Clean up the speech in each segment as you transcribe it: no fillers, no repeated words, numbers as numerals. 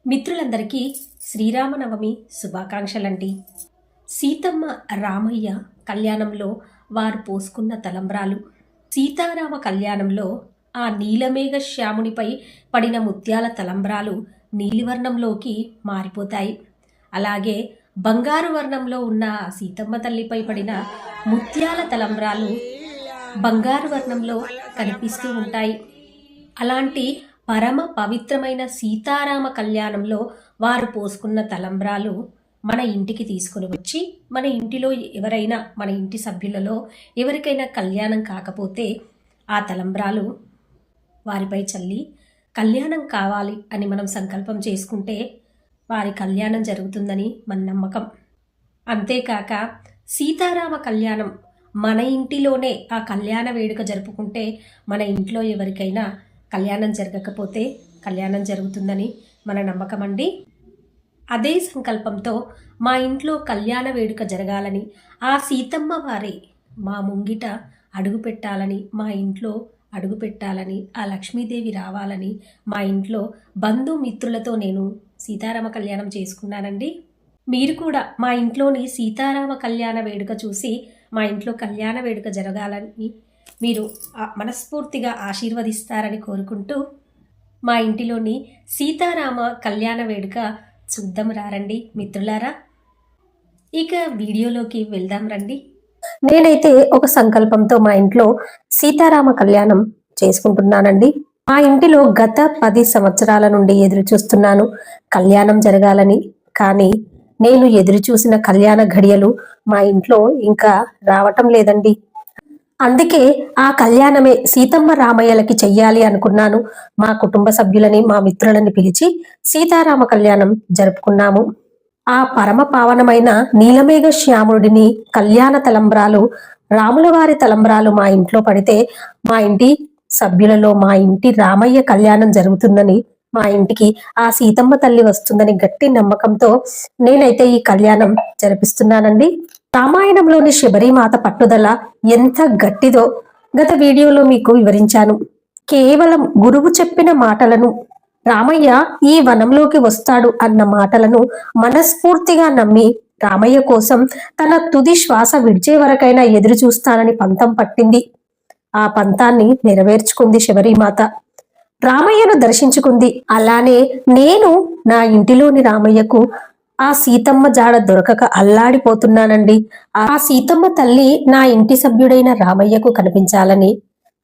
మిత్రులందరికీ శ్రీరామనవమి శుభాకాంక్షలండి. సీతమ్మ రామయ్య కళ్యాణంలో వారు పోసుకున్న తలంబ్రాలు, సీతారామ కళ్యాణంలో ఆ నీలమేఘ శ్యామునిపై పడిన ముత్యాల తలంబ్రాలు నీలివర్ణంలోకి మారిపోతాయి. అలాగే బంగారు వర్ణంలో ఉన్న సీతమ్మ తల్లిపై పడిన ముత్యాల తలంబ్రాలు బంగారు వర్ణంలో కనిపిస్తూ ఉంటాయి. అలాంటి పరమ పవిత్రమైన సీతారామ కళ్యాణంలో వారు పోసుకున్న తలంబ్రాలు మన ఇంటికి తీసుకుని వచ్చి, మన ఇంటిలో ఎవరైనా, మన ఇంటి సభ్యులలో ఎవరికైనా కళ్యాణం కాకపోతే ఆ తలంబ్రాలు వారిపై చల్లి కళ్యాణం కావాలి అని మనం సంకల్పం చేసుకుంటే వారి కళ్యాణం జరుగుతుందని మన నమ్మకం. అంతేకాక సీతారామ కళ్యాణం మన ఇంటిలోనే ఆ కళ్యాణ వేడుక జరుపుకుంటే మన ఇంట్లో ఎవరికైనా కళ్యాణం జరగకపోతే కళ్యాణం జరుగుతుందని మన నమ్మకం అండి. అదే సంకల్పంతో మా ఇంట్లో కళ్యాణ వేడుక జరగాలని, ఆ సీతమ్మ వారే మా ముంగిట అడుగు పెట్టాలని, మా ఇంట్లో అడుగు పెట్టాలని, ఆ లక్ష్మీదేవి రావాలని మా ఇంట్లో బంధుమిత్రులతో నేను సీతారామ కళ్యాణం చేసుకున్నానండి. మీరు కూడా మా ఇంట్లోని సీతారామ కళ్యాణ వేడుక చూసి మా ఇంట్లో కళ్యాణ వేడుక జరగాలని మీరు మనస్ఫూర్తిగా ఆశీర్వదిస్తారని కోరుకుంటూ మా ఇంటిలోని సీతారామ కళ్యాణ వేడుక చూద్దాం రండి మిత్రులారా. ఇక వీడియోలోకి వెళ్దాం రండి. నేనైతే ఒక సంకల్పంతో మా ఇంట్లో సీతారామ కళ్యాణం చేసుకుంటున్నానండి. మా ఇంటిలో గత 10 సంవత్సరాల నుండి ఎదురు చూస్తున్నాను కళ్యాణం జరగాలని. కానీ నేను ఎదురు చూసిన కళ్యాణ ఘడియలు మా ఇంట్లో ఇంకా రావటం లేదండి. అందుకే ఆ కళ్యాణమే సీతమ్మ రామయ్యలకి చెయ్యాలి అనుకున్నాను. మా కుటుంబ సభ్యులని, మా మిత్రులని పిలిచి సీతారామ కళ్యాణం జరుపుకున్నాము. ఆ పరమ పావనమైన నీలమేఘ శ్యాముడిని కళ్యాణ తలంబ్రాలు, రాముల వారి తలంబ్రాలు మా ఇంట్లో పడితే మా ఇంటి సభ్యులలో మా ఇంటి రామయ్య కళ్యాణం జరుగుతుందని, మా ఇంటికి ఆ సీతమ్మ తల్లి వస్తుందని గట్టి నమ్మకంతో నేనైతే ఈ కళ్యాణం జరిపిస్తున్నానండి. రామాయణంలోని శబరిమాత పట్టుదల ఎంత గట్టిదో గత వీడియోలో మీకు వివరించాను. కేవలం గురువు చెప్పిన మాటలను, రామయ్య ఈ వనంలోకి వస్తాడు అన్న మాటలను మనస్ఫూర్తిగా నమ్మి రామయ్య కోసం తన తుది శ్వాస విడిచే వరకైనా ఎదురు చూస్తానని పంతం పట్టింది. ఆ పంతాన్ని నెరవేర్చుకుంది శబరిమాత. రామయ్యను దర్శించుకుంది. అలానే నేను నా ఇంటిలోని రామయ్యకు ఆ సీతమ్మ జాడ దొరకక అల్లాడిపోతున్నానండి. ఆ సీతమ్మ తల్లి నా ఇంటి సభ్యుడైన రామయ్యకు కనిపించాలని,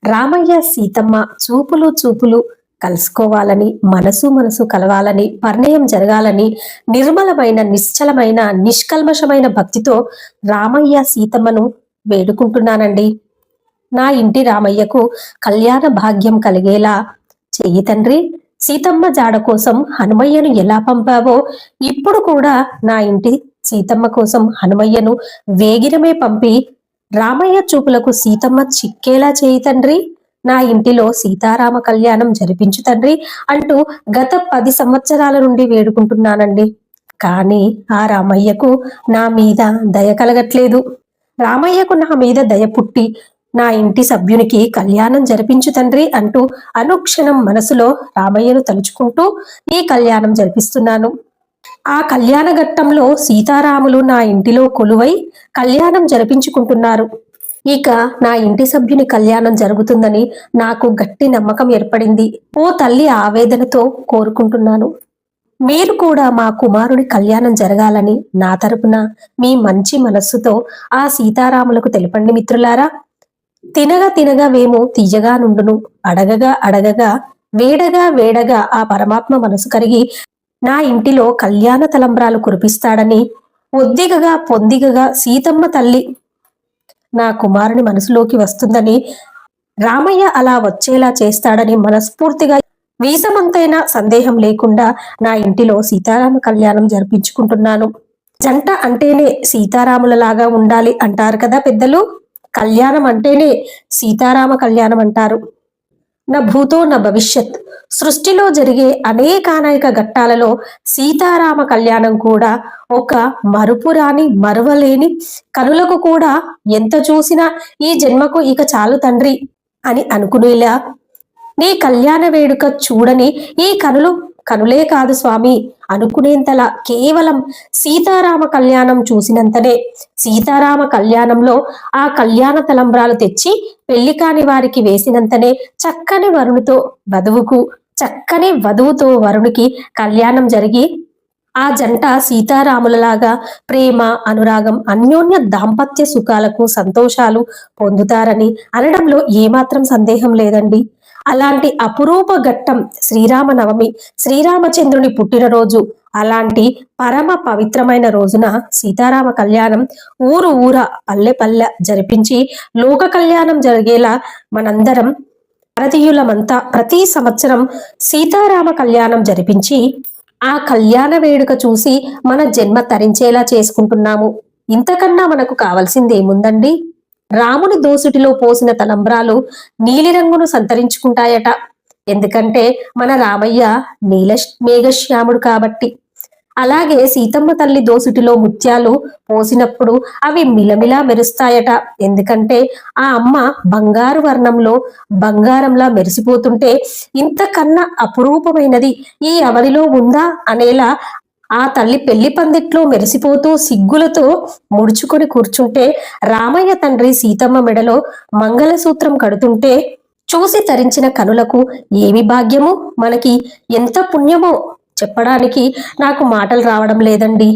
రామయ్య సీతమ్మ చూపులు చూపులు కలుసుకోవాలని, మనసు మనసు కలవాలని, పరిణయం జరగాలని నిర్మలమైన, నిశ్చలమైన, నిష్కల్మషమైన భక్తితో రామయ్య సీతమ్మను వేడుకుంటున్నానండి. నా ఇంటి రామయ్యకు కళ్యాణ భాగ్యం కలిగేలా చెయ్యి తండ్రి. సీతమ్మ జాడ కోసం హనుమయ్యను ఎలా పంపావో ఇప్పుడు కూడా నా ఇంటి సీతమ్మ కోసం హనుమయ్యను వేగిరమే పంపి రామయ్య చూపులకు సీతమ్మ చిక్కేలా చేయి తండ్రి. నా ఇంటిలో సీతారామ కళ్యాణం జరిపించు తండ్రి అంటూ గత 10 సంవత్సరాల నుండి వేడుకుంటున్నానండి. కానీ ఆ రామయ్యకు నా మీద దయ కలగట్లేదు. రామయ్యకు నా మీద దయ పుట్టి నా ఇంటి సభ్యునికి కళ్యాణం జరిపించు తండ్రి అంటూ అనుక్షణం మనసులో రామయ్యను తలుచుకుంటూ ఈ కళ్యాణం జరిపిస్తున్నాను. ఆ కళ్యాణ ఘట్టంలో సీతారాములు నా ఇంటిలో కొలువై కళ్యాణం జరిపించుకుంటున్నారు. ఇక నా ఇంటి సభ్యుని కళ్యాణం జరుగుతుందని నాకు గట్టి నమ్మకం ఏర్పడింది. ఓ తల్లి ఆవేదనతో కోరుకుంటున్నాను. మీరు కూడా మా కుమారుడి కళ్యాణం జరగాలని నా తరపున మీ మంచి మనస్సుతో ఆ సీతారాములకు తెలపండి మిత్రులారా. తినగా తినగా వేము తీయగా నుండును, అడగగా అడగగా వేడగా వేడగా ఆ పరమాత్మ మనసు కరిగి నా ఇంటిలో కళ్యాణ తలంబ్రాలు కురిపిస్తాడని, ఒద్దిగగా పొందిగగా సీతమ్మ తల్లి నా కుమారుని మనసులోకి వస్తుందని, రామయ్య అలా వచ్చేలా చేస్తాడని మనస్ఫూర్తిగా వీసమంతైనా సందేహం లేకుండా నా ఇంటిలో సీతారామ కళ్యాణం జరిపించుకుంటున్నాను. జంట అంటేనే సీతారాములలాగా ఉండాలి అంటారు కదా పెద్దలు. కళ్యాణం అంటేనే సీతారామ కళ్యాణం అంటారు. నా భూతో నా భవిష్యత్ సృష్టిలో జరిగే అనేకానేక ఘట్టాలలో సీతారామ కళ్యాణం కూడా ఒక మరుపురాని, మరువలేని, కనులకు కూడా ఎంత చూసినా ఈ జన్మకు ఇక చాలు తండ్రి అని అనుకునేలా నీ కళ్యాణ వేడుక చూడని ఈ కనులు కనులే కాదు స్వామి అనుకునేంతలా కేవలం సీతారామ కళ్యాణం చూసినంతనే, సీతారామ కళ్యాణంలో ఆ కళ్యాణ తలంబ్రాలు తెచ్చి పెళ్లి కాని వారికి వేసినంతనే చక్కని వరునితో వధువుకు, చక్కని వధువుతో వరునికి కళ్యాణం జరిగి ఆ జంట సీతారాములలాగా ప్రేమ, అనురాగం, అన్యోన్య దాంపత్య సుఖాలకు సంతోషాలు పొందుతారని అనడంలో ఏమాత్రం సందేహం లేదండి. అలాంటి అపురూప ఘట్టం శ్రీరామనవమి, శ్రీరామచంద్రుని పుట్టినరోజు. అలాంటి పరమ పవిత్రమైన రోజున సీతారామ కళ్యాణం ఊరు ఊర, పల్లె పల్లె జరిపించి లోక కళ్యాణం జరిగేలా మనందరం భారతీయులమంతా ప్రతి సంవత్సరం సీతారామ కళ్యాణం జరిపించి ఆ కళ్యాణ వేడుక చూసి మన జన్మ తరించేలా చేసుకుంటున్నాము. ఇంతకన్నా మనకు కావాల్సిందేముందండి? రాముని దోసుటిలో పోసిన తలంబ్రాలు నీలిరంగును సంతరించుకుంటాయట. ఎందుకంటే మన రామయ్య నీల మేఘశ్యాముడు కాబట్టి. అలాగే సీతమ్మ తల్లి దోసుటిలో ముత్యాలు పోసినప్పుడు అవి మిలమిలా మెరుస్తాయట. ఎందుకంటే ఆ అమ్మ బంగారు వర్ణంలో బంగారంలా మెరిసిపోతుంటే ఇంతకన్నా అపురూపమైనది ఈ అవనిలో ఉందా అనేలా ఆ తల్లి పెళ్లి పందిట్లో మెరిసిపోతూ సిగ్గులతో ముడుచుకొని కూర్చుంటే, రామయ్య తండ్రి సీతమ్మ మెడలో మంగళసూత్రం కడుతుంటే చూసి తరించిన కనులకు ఏమి భాగ్యమో, మనకి ఎంత పుణ్యమో చెప్పడానికి నాకు మాటలు రావడం లేదండి.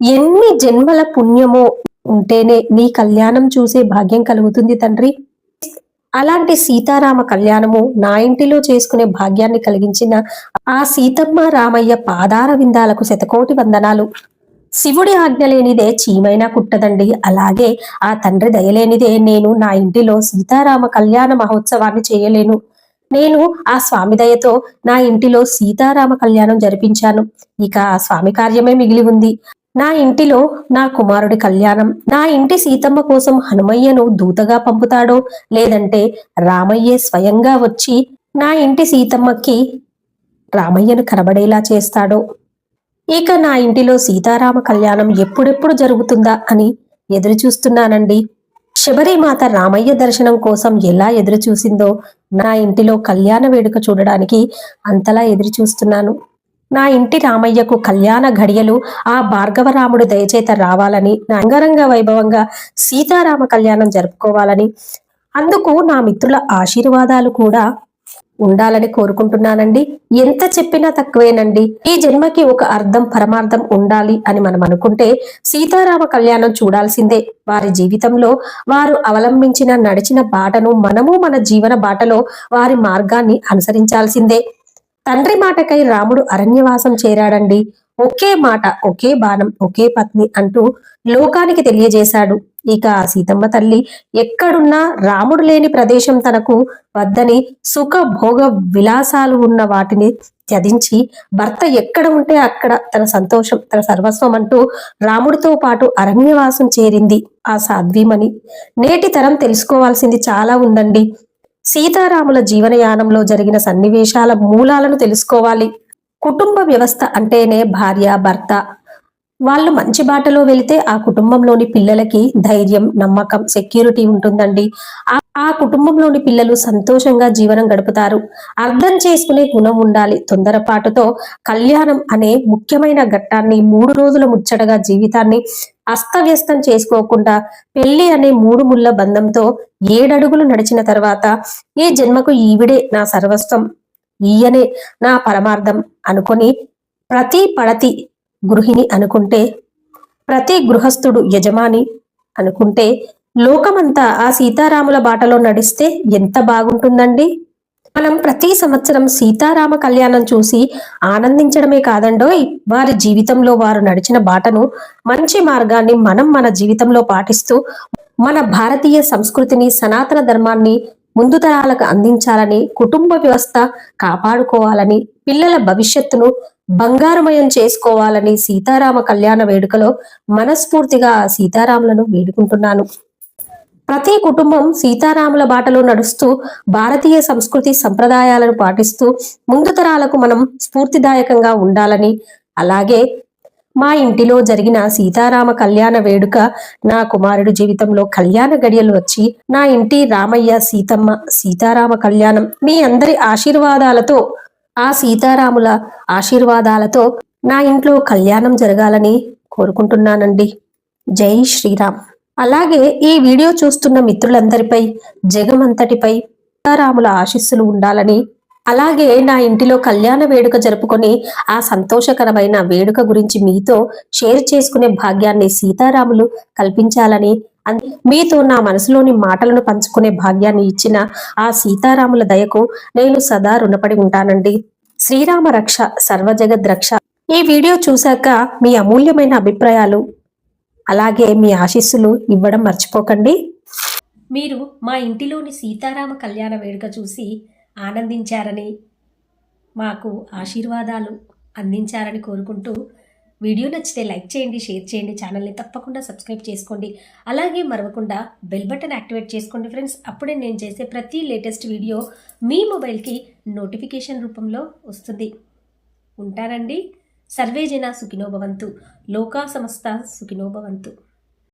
ఎన్ని జన్మల పుణ్యమో ఉంటేనే నీ కళ్యాణం చూసే భాగ్యం కలుగుతుంది తండ్రి. అలాంటి సీతారామ కళ్యాణము నా ఇంటిలో చేసుకునే భాగ్యాన్ని కలిగించిన ఆ సీతమ్మ రామయ్య పాదార విందాలకు శతకోటి వందనాలు. శివుడి ఆజ్ఞ లేనిదే చీమైనా కుట్టదండి. అలాగే ఆ తండ్రి దయలేనిదే నేను నా ఇంటిలో సీతారామ కళ్యాణ మహోత్సవాన్ని చేయలేను. నేను ఆ స్వామి దయతో నా ఇంటిలో సీతారామ కళ్యాణం జరిపించాను. ఇక ఆ స్వామి కార్యమే మిగిలి ఉంది. నా ఇంటిలో నా కుమారుడి కళ్యాణం. నా ఇంటి సీతమ్మ కోసం హనుమయ్యను దూతగా పంపుతాడో, లేదంటే రామయ్యే స్వయంగా వచ్చి నా ఇంటి సీతమ్మకి రామయ్యను కనబడేలా చేస్తాడో. ఇక నా ఇంటిలో సీతారామ కళ్యాణం ఎప్పుడెప్పుడు జరుగుతుందా అని ఎదురు చూస్తున్నానండి. శబరిమాత రామయ్య దర్శనం కోసం ఎలా ఎదురు చూసిందో నా ఇంటిలో కళ్యాణ వేడుక చూడడానికి అంతలా ఎదురు చూస్తున్నాను. నా ఇంటి రామయ్యకు కళ్యాణ ఘడియలు ఆ భార్గవరాముడి దయచేత రావాలని, నా అంగరంగ వైభవంగా సీతారామ కళ్యాణం జరుపుకోవాలని, అందుకు నా మిత్రుల ఆశీర్వాదాలు కూడా ఉండాలని కోరుకుంటున్నానండి. ఎంత చెప్పినా తక్కువేనండి. ఈ జన్మకి ఒక అర్థం పరమార్థం ఉండాలి అని మనం అనుకుంటే సీతారామ కళ్యాణం చూడాల్సిందే. వారి జీవితంలో వారు అవలంబించిన నడిచిన బాటను మనము మన జీవన బాటలో వారి మార్గాన్ని అనుసరించాల్సిందే. తండ్రి మాటకై రాముడు అరణ్యవాసం చేరాడండి. ఒకే మాట, ఒకే బాణం, ఒకే పత్ని అంటూ లోకానికి తెలియజేశాడు. ఇక సీతమ్మ తల్లి ఎక్కడున్నా రాముడు లేని ప్రదేశం తనకు వద్దని, సుఖ భోగ విలాసాలు ఉన్న వాటిని త్యజించి భర్త ఎక్కడ ఉంటే అక్కడ తన సంతోషం, తన సర్వస్వం అంటూ రాముడితో పాటు అరణ్యవాసం చేరింది ఆ సాధ్వీమణి. నేటి తరం తెలుసుకోవాల్సింది చాలా ఉందండి. సీతారాముల జీవనయానంలో జరిగిన సన్నివేశాల మూలాలను తెలుసుకోవాలి. కుటుంబ వ్యవస్థ అంటేనే భార్య, భర్త. వాళ్ళు మంచి బాటలో వెళితే ఆ కుటుంబంలోని పిల్లలకి ధైర్యం, నమ్మకం, సెక్యూరిటీ ఉంటుందండి. ఆ కుటుంబంలోని పిల్లలు సంతోషంగా జీవనం గడుపుతారు. అర్థం చేసుకునే గుణం ఉండాలి. తొందరపాటుతో కళ్యాణం అనే ముఖ్యమైన ఘట్టాన్ని, 3 రోజుల ముచ్చటగా జీవితాన్ని అస్తవ్యస్తం చేసుకోకుండా పెళ్లి అనే 3 ముళ్ళ బంధంతో 7 అడుగులు నడిచిన తర్వాత ఈ జన్మకు ఈవిడే నా సర్వస్వం, ఈయనే నా పరమార్థం అనుకొని ప్రతి పడతి గృహిణి అనుకుంటే, ప్రతి గృహస్థుడు యజమాని అనుకుంటే, లోకమంతా ఆ సీతారాముల బాటలో నడిస్తే ఎంత బాగుంటుందండి. మనం ప్రతి సంవత్సరం సీతారామ కళ్యాణం చూసి ఆనందించడమే కాదండోయ్, వారి జీవితంలో వారు నడిచిన బాటను, మంచి మార్గాన్ని మనం మన జీవితంలో పాటిస్తూ మన భారతీయ సంస్కృతిని, సనాతన ధర్మాన్ని ముందు తరాలకు అందించాలని, కుటుంబ వ్యవస్థ కాపాడుకోవాలని, పిల్లల భవిష్యత్తును బంగారుమయం చేసుకోవాలని సీతారామ కళ్యాణ వేడుకలో మనస్ఫూర్తిగా సీతారాములను వేడుకుంటున్నాను. ప్రతి కుటుంబం సీతారాముల బాటలో నడుస్తూ భారతీయ సంస్కృతి సంప్రదాయాలను పాటిస్తూ ముందు తరాలకు మనం స్ఫూర్తిదాయకంగా ఉండాలని, అలాగే మా ఇంటిలో జరిగిన సీతారామ కళ్యాణ వేడుక నా కుమారుడి జీవితంలో కళ్యాణ గడియలు వచ్చి నా ఇంటి రామయ్య, సీతమ్మ, సీతారామ కళ్యాణం మీ అందరి ఆశీర్వాదాలతో ఆ సీతారాముల ఆశీర్వాదాలతో నా ఇంట్లో కళ్యాణం జరగాలని కోరుకుంటున్నానండి. జై శ్రీరామ్. అలాగే ఈ వీడియో చూస్తున్న మిత్రులందరిపై, జగమంతటిపై సీతారాముల ఆశీస్సులు ఉండాలని, అలాగే నా ఇంటిలో కళ్యాణ వేడుక జరుపుకొని ఆ సంతోషకరమైన వేడుక గురించి మీతో షేర్ చేసుకునే భాగ్యాన్ని సీతారాములు కల్పించాలని, మీతో నా మనసులోని మాటలను పంచుకునే భాగ్యాన్ని ఇచ్చిన ఆ సీతారాముల దయకు నేను సదా రుణపడి ఉంటానండి. శ్రీరామ రక్ష సర్వజగద్ రక్ష. ఈ వీడియో చూశాక మీ అమూల్యమైన అభిప్రాయాలు అలాగే మీ ఆశీస్సులు ఇవ్వడం మర్చిపోకండి. మీరు మా ఇంటిలోని సీతారామ కళ్యాణ వేడుక చూసి ఆనందించారని, మాకు ఆశీర్వాదాలు అందించారని కోరుకుంటూ, వీడియో నచ్చితే లైక్ చేయండి, షేర్ చేయండి, ఛానల్ని తప్పకుండా సబ్స్క్రైబ్ చేసుకోండి. అలాగే మరవకుండా బెల్ బటన్ యాక్టివేట్ చేసుకోండి ఫ్రెండ్స్. అప్పుడే నేను చేసే ప్రతి లేటెస్ట్ వీడియో మీ మొబైల్కి నోటిఫికేషన్ రూపంలో వస్తుంది. ఉంటానండి. సర్వే జన సుఖినో భవంతు. లోకా సమస్త సుఖినో భవంతు.